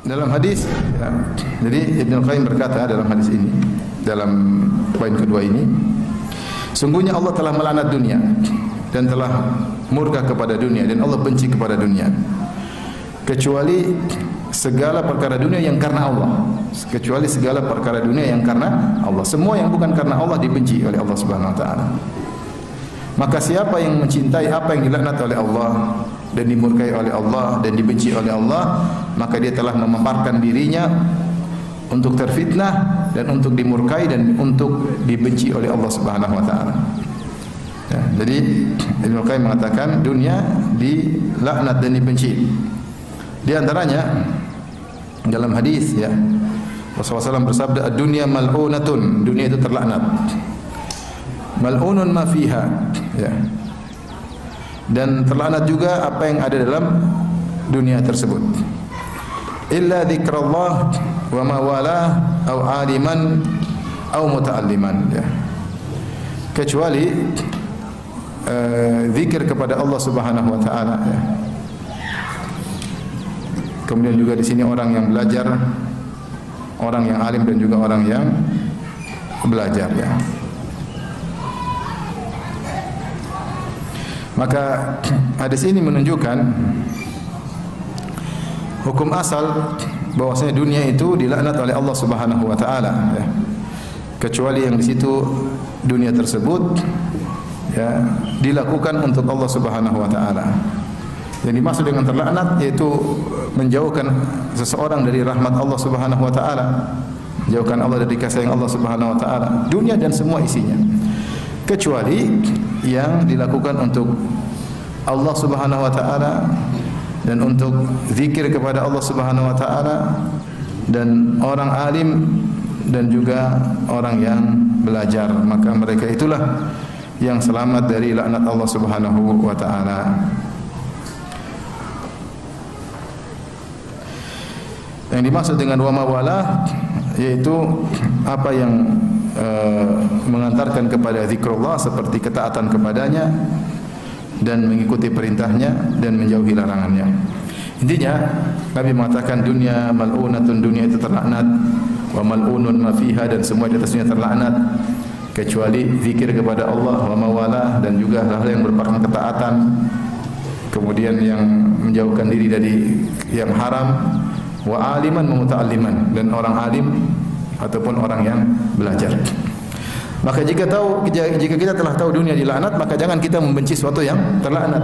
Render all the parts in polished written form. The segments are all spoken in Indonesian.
dalam hadis ya, jadi Ibnu Qayyim berkata dalam hadis ini, dalam poin kedua ini, sungguhnya Allah telah melaknat dunia dan telah murka kepada dunia dan Allah benci kepada dunia, kecuali segala perkara dunia yang karena Allah. Kecuali segala perkara dunia yang karena Allah. Semua yang bukan karena Allah dibenci oleh Allah Subhanahu wa taala. Maka siapa yang mencintai apa yang dilaknat oleh Allah dan dimurkai oleh Allah dan dibenci oleh Allah, maka dia telah memaparkan dirinya untuk terfitnah dan untuk dimurkai dan untuk dibenci oleh Allah Subhanahu wa taala. Ya, jadi Ibnu Qayyim mengatakan dunia dilaknat dan dibenci. Di antaranya dalam hadis ya, Rasulullah SAW bersabda, "Ad-dunya mal'unatun." Dunia itu terlaknat. Mal'unun ma fiha. Ya. Dan terlaknat juga apa yang ada dalam dunia tersebut. Illa dzikrullah wa ma walah au aliman au muta'alliman. Ya. Kecuali zikir kepada Allah Subhanahu wa taala ya. Kemudian juga di sini orang yang belajar, orang yang alim dan juga orang yang belajar ya. Maka hadis ini menunjukkan hukum asal bahwasanya dunia itu dilaknat oleh Allah Subhanahu wa taala ya. Kecuali yang di situ dunia tersebut ya dilakukan untuk Allah Subhanahu wa taala. Yang dimaksud dengan terlaknat yaitu menjauhkan seseorang dari rahmat Allah Subhanahu wa taala, menjauhkan Allah dari kasih sayang Allah Subhanahu wa taala, dunia dan semua isinya. Kecuali yang dilakukan untuk Allah Subhanahu wa taala dan untuk zikir kepada Allah Subhanahu wa taala dan orang alim dan juga orang yang belajar, maka mereka itulah yang selamat dari laknat Allah Subhanahu wa taala. Yang dimaksud dengan wa mawalah yaitu apa yang mengantarkan kepada zikrullah seperti ketaatan kepadanya dan mengikuti perintahnya dan menjauhi larangannya. Intinya Nabi mengatakan dunia mal'unatun, dunia itu terlaknat, wa mal'unun ma fiha, dan semua di atasnya terlaknat kecuali zikir kepada Allah, wa mawalah, dan juga hal-hal yang merupakan ketaatan, kemudian yang menjauhkan diri dari yang haram, wa aliman wa muta'alliman, dan orang alim ataupun orang yang belajar. Maka jika kita telah tahu dunia dilaknat, maka jangan kita membenci sesuatu yang terlaknat.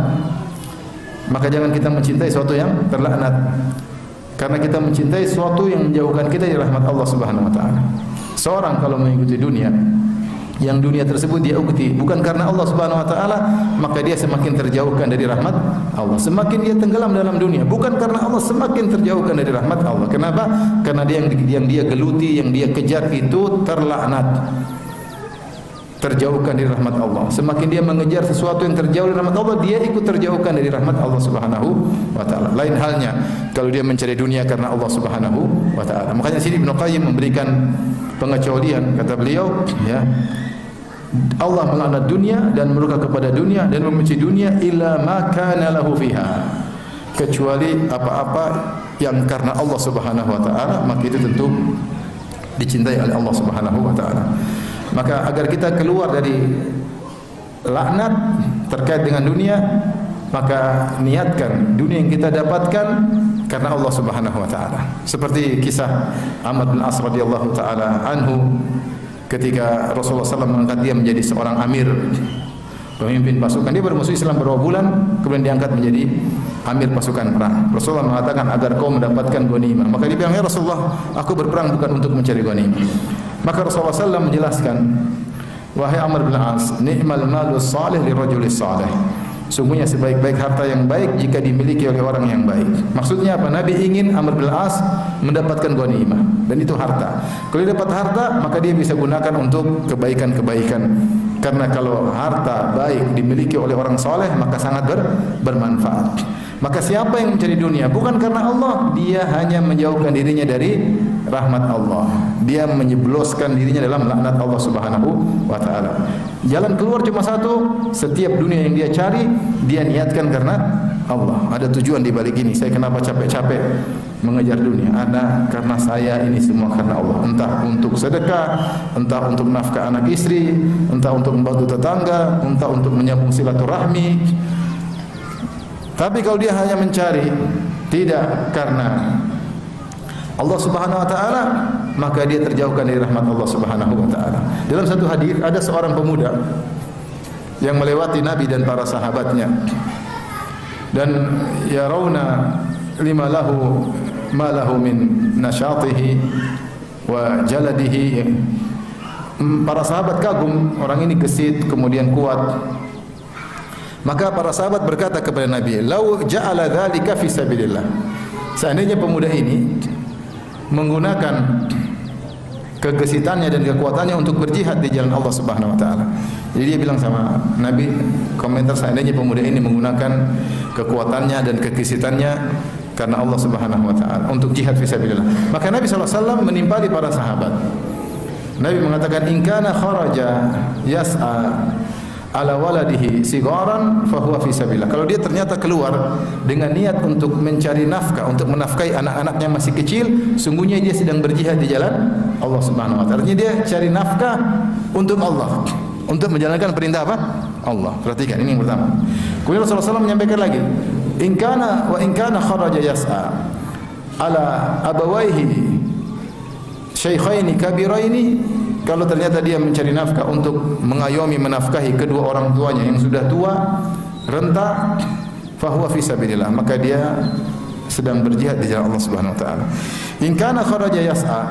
Maka jangan kita mencintai sesuatu yang terlaknat. Karena kita mencintai sesuatu yang menjauhkan kita dari rahmat Allah Subhanahu wa taala. Seorang kalau mengikuti dunia, yang dunia tersebut dia ikuti bukan karena Allah Subhanahu wa taala, maka dia semakin terjauhkan dari rahmat Allah. Semakin dia tenggelam dalam dunia bukan karena Allah, semakin terjauhkan dari rahmat Allah. Kenapa? Karena yang dia geluti, yang dia kejar itu terlaknat, terjauhkan dari rahmat Allah. Semakin dia mengejar sesuatu yang terjauh dari rahmat Allah, dia ikut terjauhkan dari rahmat Allah Subhanahu wa taala. Lain halnya kalau dia mencari dunia karena Allah Subhanahu wa taala. Makanya sini Ibnu Qayyim memberikan pengecualian, kata beliau ya, Allah melaknat dunia dan murka kepada dunia dan membenci dunia illa ma kana lahu fiha, kecuali apa-apa yang karena Allah Subhanahu wa taala, maka itu tentu dicintai oleh Allah Subhanahu wa taala. Maka agar kita keluar dari laknat terkait dengan dunia, maka niatkan dunia yang kita dapatkan karena Allah Subhanahu wa taala. Seperti kisah Amr bin As radhiyallahu taala anhu ketika Rasulullah SAW mengangkat dia menjadi seorang amir, pemimpin pasukan. Dia bermusuh Islam beberapa bulan, kemudian diangkat menjadi amir pasukan perang. Rasulullah mengatakan agar kau mendapatkan ghanimah. Maka dia bilang, ya Rasulullah, aku berperang bukan untuk mencari ghanimah. Maka Rasulullah SAW menjelaskan, wahai Amr bin As, ni'mal malus salih li rajulis salih. Sungguhnya sebaik-baik harta yang baik jika dimiliki oleh orang yang baik. Maksudnya apa? Nabi ingin Amr bin As mendapatkan ghanimah, dan itu harta. Kalau dia dapat harta, maka dia bisa gunakan untuk kebaikan-kebaikan. Karena kalau harta baik dimiliki oleh orang soleh, maka sangat bermanfaat. Maka siapa yang mencari dunia bukan karena Allah, dia hanya menjauhkan dirinya dari rahmat Allah. Dia menyebloskan dirinya dalam laknat Allah Subhanahu wa taala. Jalan keluar cuma satu, setiap dunia yang dia cari, dia niatkan karena Allah. Ada tujuan di balik ini. Saya kenapa capek-capek mengejar dunia? Ada karena saya ini semua karena Allah. Entah untuk sedekah, entah untuk nafkah anak istri, entah untuk membantu tetangga, entah untuk menyambung silaturahmi. Tapi kalau dia hanya mencari tidak karena Allah Subhanahu wa taala, maka dia terjauhkan dari rahmat Allah Subhanahu wa taala. Dalam satu hadis ada seorang pemuda yang melewati Nabi dan para sahabatnya. Dan yarawna lima lahu ma lahu min nasyatihi wa jaladihi. Para sahabat kagum, orang ini gesit kemudian kuat. Maka para sahabat berkata kepada Nabi, "Lau ja'ala dzalika fi sabilillah." Seandainya pemuda ini menggunakan kegesitannya dan kekuatannya untuk berjihad di jalan Allah Subhanahu wa taala. Jadi dia bilang sama Nabi, komentar, seandainya pemuda ini menggunakan kekuatannya dan kegesitannya karena Allah Subhanahu wa taala untuk jihad fisabilillah. Maka Nabi sallallahu alaihi wasallam menimpali para sahabat. Nabi mengatakan, "In kana kharaja yas'a ala waladihi sigaran fahuwa fi sabilillah." Kalau dia ternyata keluar dengan niat untuk mencari nafkah, untuk menafkahi anak-anaknya masih kecil, sungguhnya dia sedang berjihad di jalan Allah Subhanahu wa taala. Artinya dia cari nafkah untuk Allah, untuk menjalankan perintah apa? Allah. Perhatikan, ini yang pertama. Kemudian Rasulullah SAW menyampaikan lagi, in kana kharaja yas'a ala abawaihi syaikhaini kabiraini. Kalau ternyata dia mencari nafkah untuk mengayomi menafkahi kedua orang tuanya yang sudah tua, renta, fahuwa fi sabilillah, maka dia sedang berjihad di jalan Allah Subhanahu wa taala. In kana kharaja yas'a,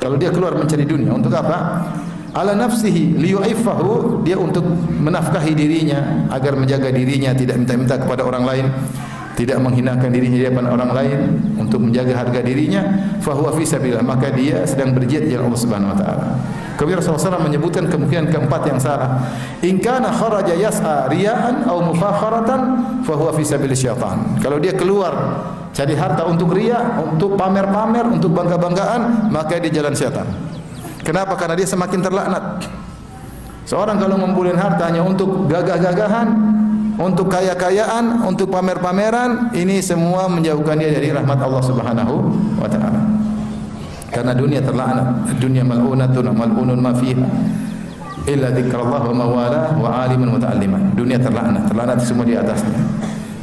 kalau dia keluar mencari dunia untuk apa? Ala nafsihi liyu'iffahu, dia untuk menafkahi dirinya agar menjaga dirinya, tidak minta-minta kepada orang lain, tidak menghinakan dirinya di hadapan orang lain, untuk menjaga harga dirinya, fahuwa fi sabilillah, maka dia sedang berjihad di jalan Allah Subhanahu wa taala. Kemudian Rasulullah SAW menyebutkan kemungkinan keempat yang salah. In kana kharaja yas'a riya'an aw mufakharatan fahuwa fi sabilis syaitan. Kalau dia keluar cari harta untuk riya, untuk pamer-pamer, untuk bangga-banggaan, maka dia jalan syaitan. Kenapa? Karena dia semakin terlaknat. Seorang kalau ngumpulin hartanya untuk gagah-gagahan, untuk kaya-kayaan, untuk pamer-pameran, ini semua menjauhkan dia dari rahmat Allah Subhanahu wa taala. Karena dunia terlaknat, dunia mal'unatun mal'unun ma fiha illa dzikrullah wa mawala wa aliman muta'alliman. Dunia terlaknat semua di atasnya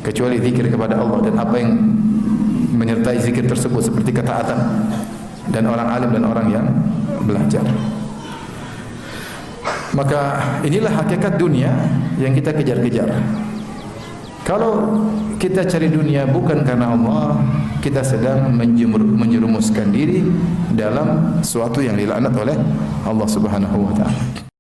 kecuali zikir kepada Allah dan apa yang menyertai zikir tersebut seperti ketaatan dan orang alim dan orang yang belajar. Maka inilah hakikat dunia yang kita kejar-kejar. Kalau kita cari dunia bukan karena Allah, kita sedang menjerumuskan diri dalam sesuatu yang dilaknat oleh Allah Subhanahu wa taala.